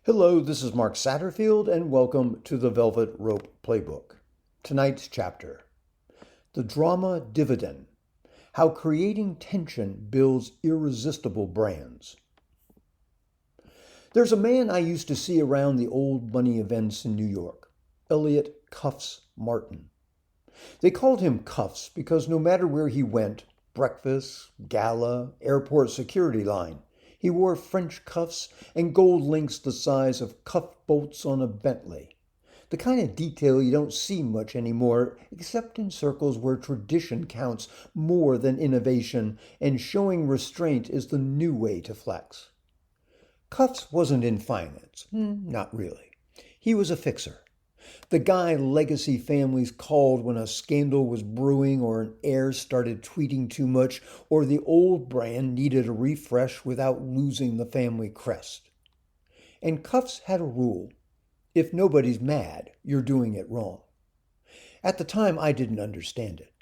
Hello, this is Mark Satterfield, and welcome to the Velvet Rope Playbook. Tonight's chapter, the drama Dividend, how creating tension builds irresistible brands. There's a man I used to see around the old money events in New York, Eliot Cuffs Marston. They called him Cuffs because no matter where he went, breakfast, gala, airport security line, he wore French cuffs and gold links the size of cuff bolts on a Bentley. The kind of detail you don't see much anymore, except in circles where tradition counts more than innovation and showing restraint is the new way to flex. Cuffs wasn't in finance. Not really. He was a fixer. The guy legacy families called when a scandal was brewing or an heir started tweeting too much or the old brand needed a refresh without losing the family crest. And Cuffs had a rule. If nobody's mad, you're doing it wrong. At the time, I didn't understand it.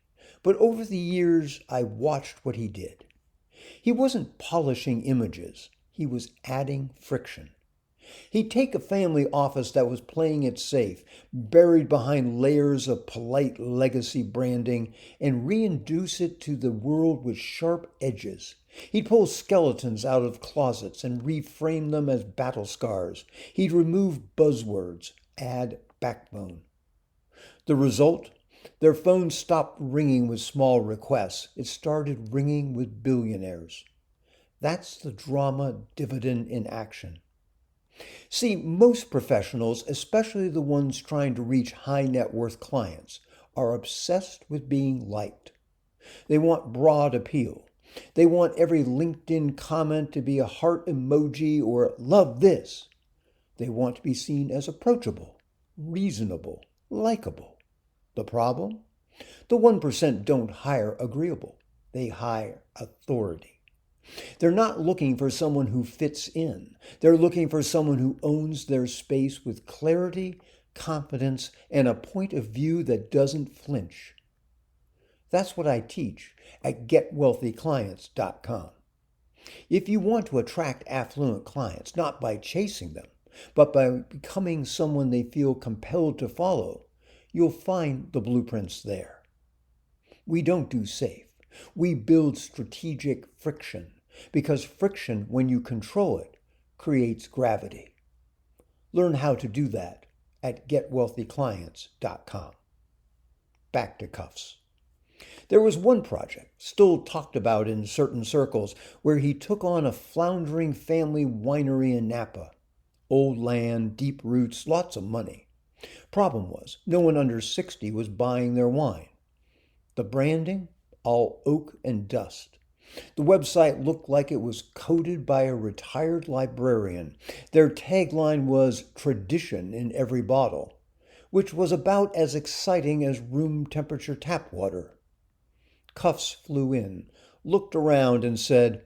But over the years, I watched what he did. He wasn't polishing images. He was adding friction. He'd take a family office that was playing it safe, buried behind layers of polite legacy branding, and reintroduce it to the world with sharp edges. He'd pull skeletons out of closets and reframe them as battle scars. He'd remove buzzwords, add backbone. The result? Their phones stopped ringing with small requests. It started ringing with billionaires. That's the drama Dividend in action. See, most professionals, especially the ones trying to reach high net worth clients, are obsessed with being liked. They want broad appeal. They want every LinkedIn comment to be a heart emoji or love this. They want to be seen as approachable, reasonable, likable. The problem? The 1% don't hire agreeable. They hire authority. They're not looking for someone who fits in. They're looking for someone who owns their space with clarity, confidence, and a point of view that doesn't flinch. That's what I teach at getwealthyclients.com. If you want to attract affluent clients, not by chasing them, but by becoming someone they feel compelled to follow, you'll find the blueprints there. We don't do safe. We build strategic friction, because friction, when you control it, creates gravity. Learn how to do that at getwealthyclients.com. Back to Cuffs. There was one project, still talked about in certain circles, where he took on a floundering family winery in Napa. Old land, deep roots, lots of money. Problem was, no one under 60 was buying their wine. The branding? All oak and dust. The website looked like it was coded by a retired librarian. Their tagline was tradition in every bottle, which was about as exciting as room temperature tap water. Cuffs flew in, looked around and said,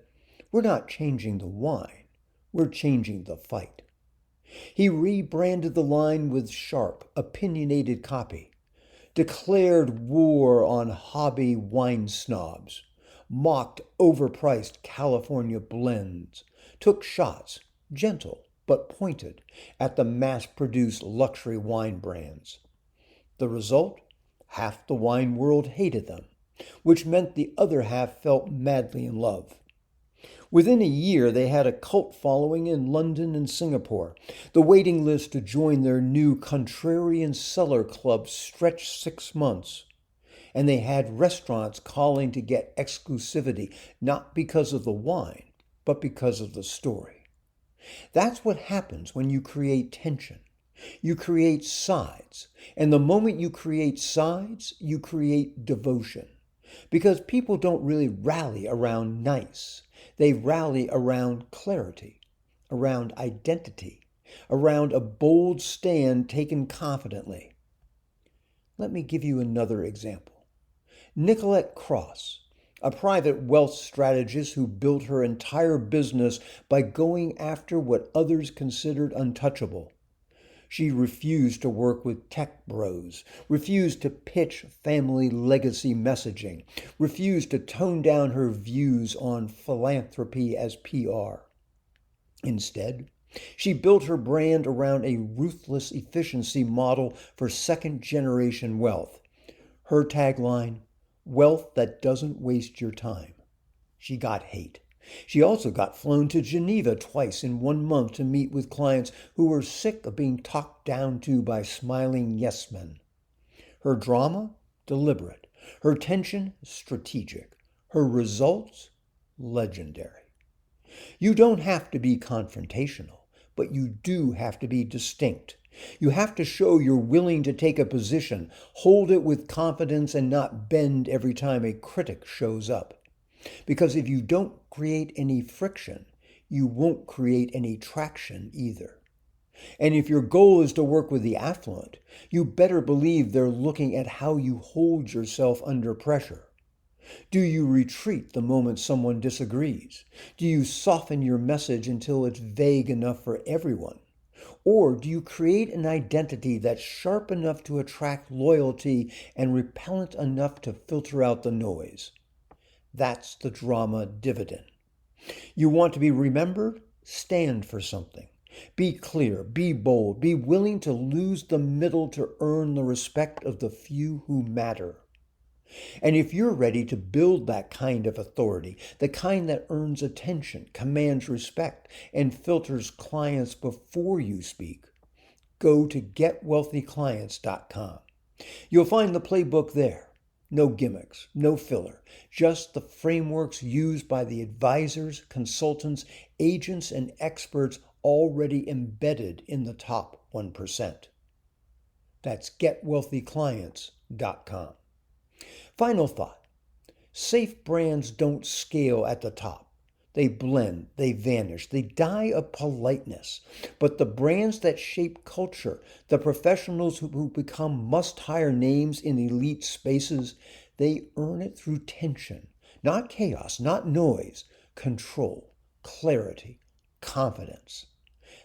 "We're not changing the wine, we're changing the fight." He rebranded the line with sharp, opinionated copy. Declared war on hobby wine snobs, mocked overpriced California blends, took shots, gentle but pointed, at the mass-produced luxury wine brands. The result? Half the wine world hated them, which meant the other half felt madly in love. Within a year, they had a cult following in London and Singapore. The waiting list to join their new contrarian cellar club stretched 6 months. And they had restaurants calling to get exclusivity, not because of the wine, but because of the story. That's what happens when you create tension. You create sides. And the moment you create sides, you create devotion. Because people don't really rally around nice. They rally around clarity, around identity, around a bold stand taken confidently. Let me give you another example. Nicolette Cross, a private wealth strategist who built her entire business by going after what others considered untouchable. She refused to work with tech bros, refused to pitch family legacy messaging, refused to tone down her views on philanthropy as PR. Instead, She built her brand around a ruthless efficiency model for second-generation wealth. Her tagline, wealth that doesn't waste your time. She got hate. She also got flown to Geneva twice in 1 month to meet with clients who were sick of being talked down to by smiling yes men. Her drama, deliberate. Her tension, strategic. Her results, legendary. You don't have to be confrontational, but you do have to be distinct. You have to show you're willing to take a position, hold it with confidence, and not bend every time a critic shows up. Because if you don't create any friction, you won't create any traction either. And if your goal is to work with the affluent, you better believe they're looking at how you hold yourself under pressure. Do you retreat the moment someone disagrees? Do you soften your message until it's vague enough for everyone? Or do you create an identity that's sharp enough to attract loyalty and repellent enough to filter out the noise? That's the drama dividend. You want to be remembered? Stand for something. Be clear, be bold, be willing to lose the middle to earn the respect of the few who matter. And if you're ready to build that kind of authority, the kind that earns attention, commands respect, and filters clients before you speak, go to getwealthyclients.com. You'll find the playbook there. No gimmicks, no filler, just the frameworks used by the advisors, consultants, agents, and experts already embedded in the top 1%. That's getwealthyclients.com. Final thought. Safe brands don't scale at the top. They blend, they vanish, they die of politeness. But the brands that shape culture, the professionals who become must-hire names in elite spaces, they earn it through tension, not chaos, not noise, control, clarity, confidence.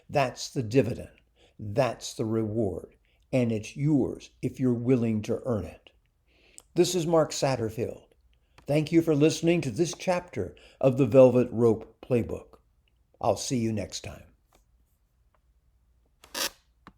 That's the dividend. That's the reward. And it's yours if you're willing to earn it. This is Mark Satterfield. Thank you for listening to this chapter of the Velvet Rope Playbook. I'll see you next time.